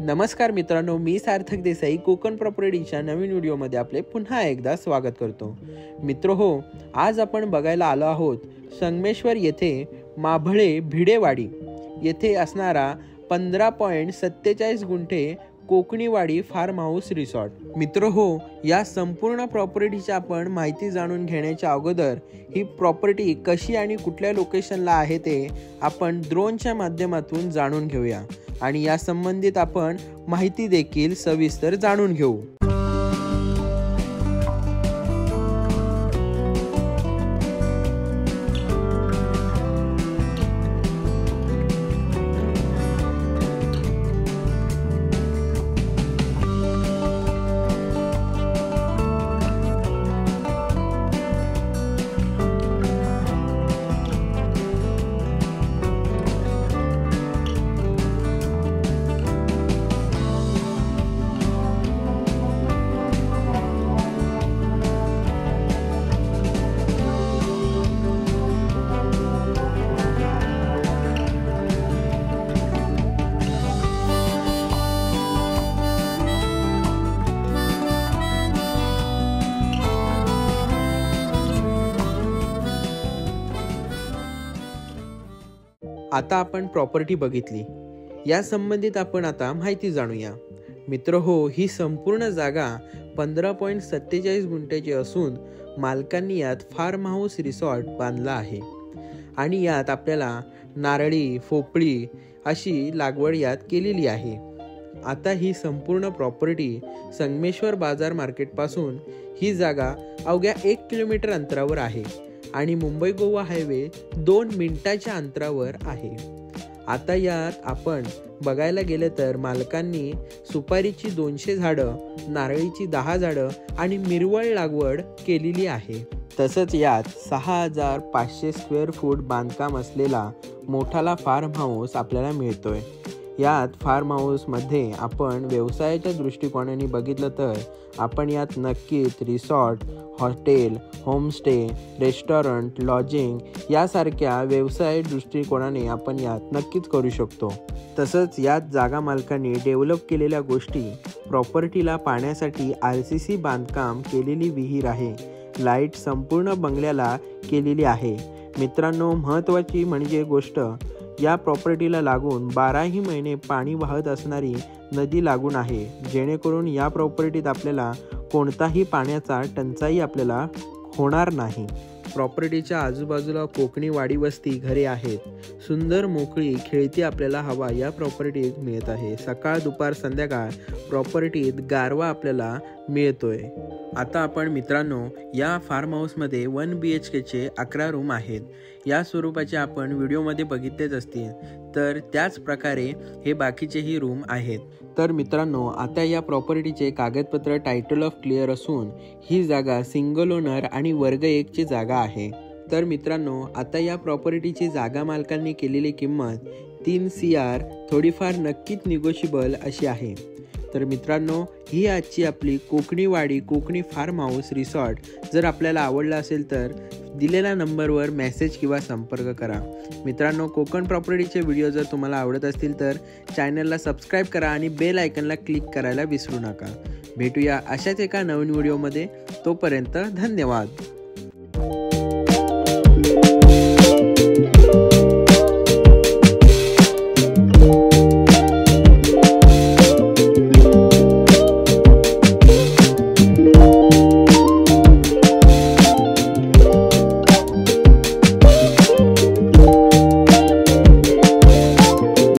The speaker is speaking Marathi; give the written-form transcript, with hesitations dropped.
नमस्कार मित्रांनो, मी सार्थक देसाई कोकण प्रॉपर्टीच्या नवीन व्हिडिओमध्ये आपले पुन्हा एकदा स्वागत करतो। मित्रहो, आज आपण बघायला आलो आहोत संगमेश्वर येथे माभळे भिडेवाडी येथे असणारा 15.47 गुंठे कोकणीवाडी फार्म हाऊस रिसॉर्ट। मित्रहो, या संपूर्ण प्रॉपर्टीची आपण माहिती जाणून घेण्याच्या अगोदर ही प्रॉपर्टी कशी आणि कुठल्या लोकेशनला आहे ते आपण ड्रोनच्या माध्यमातून जाणून घेऊया आणि या संबंधित आपण माहिती देखील सविस्तर जाणून घेऊ। आता आपण प्रॉपर्टी बघितली, या संबंधित आपण आता माहिती जाणूया। मित्रहो, ही संपूर्ण जागा 15.47 गुंठ्याची असून मालकांनी यात फार्म हाऊस रिसॉर्ट बांधला आहे आणि यात आपल्याला नारळी, पोपळी अशी लागवड यात केलेली आहे। आता ही संपूर्ण प्रॉपर्टी संगमेश्वर बाजार मार्केट पासून ही जागा अवघ्या 1 किलोमीटर अंतरावर आहे आणि मुंबई गोवा हायवे 2 मिनिटाच्या अंतरावर आहे। आता यात आपण बघायला गेले तर मालकांनी सुपारीची 200 झाडं, नारळीची 10 झाडं आणि मिरवळ लागवड केलेली आहे। तसंच यात 6500 स्क्वेअर फूट बांधकाम असलेला मोठाला फार्म हाऊस आपल्याला मिळतोय। यात फार्म हाऊसमध्ये आपण व्यवसायाच्या दृष्टिकोनाने बघितलं तर आपण यात नक्कीच resort, hotel, homestay, restaurant, lodging यासारख्या व्यवसाय दृष्टिकोनाने आपण यात नक्कीच करू शकतो। तसंच यात जागा मालकांनी डेव्हलप केलेल्या गोष्टी, प्रॉपर्टीला पाण्यासाठी RCC बांधकाम केलेली विहीर आहे, लाईट संपूर्ण बंगल्याला केलेली आहे। मित्रांनो, महत्त्वाची म्हणजे गोष्ट, या प्रॉपर्टीला लागून 12ही महिने पाणी वाहत असणारी नदी लागून आहे, जेणेकरून या प्रॉपर्टीत आपल्याला कोणताही पाण्याचा टंचाई आपल्याला होणार नाही। प्रॉपर्टीच्या आजूबाजूला कोकणी वाडी वस्ती घरे आहेत। सुंदर मोकळी खेळती आपल्याला हवा या प्रॉपर्टीत मिळत आहे। सकाळ, दुपार, संध्याकाळ प्रॉपर्टीत गारवा आपल्याला मिळतोय। आता आपण मित्रांनो, या फार्म हाऊसमध्ये 1 BHKचे 11 रूम आहेत। या स्वरूपाचे आपण व्हिडिओमध्ये बघितलेच असतील, तर त्याच प्रकारे हे बाकीचेही रूम आहेत। तर मित्रांनो, आता या प्रॉपर्टीचे कागदपत्र टायटल ऑफ क्लिअर असून ही जागा सिंगल ओनर आणि वर्ग 1 ची जागा आहे। तर मित्रांनो, आता या प्रॉपर्टीची जागा मालकांनी केलेली किंमत 3 CR थोडीफार नक्कीच निगोशिएबल अशी आहे। तर मित्रांनो, ही आजची आपली कोकणीवाडी कोकणी फार्म हाऊस रिसॉर्ट जर आपल्याला आवडला असेल तर दिलेल्या नंबरवर मेसेज किंवा संपर्क करा। मित्रांनो, कोकण प्रॉपर्टीचे व्हिडिओ जर तुम्हाला आवडत असतील तर चॅनलला सबस्क्राईब करा आणि बेल आयकनला क्लिक करायला विसरू नका। भेटूया अशाच एका नवीन व्हिडिओमध्ये, तोपर्यंत धन्यवाद।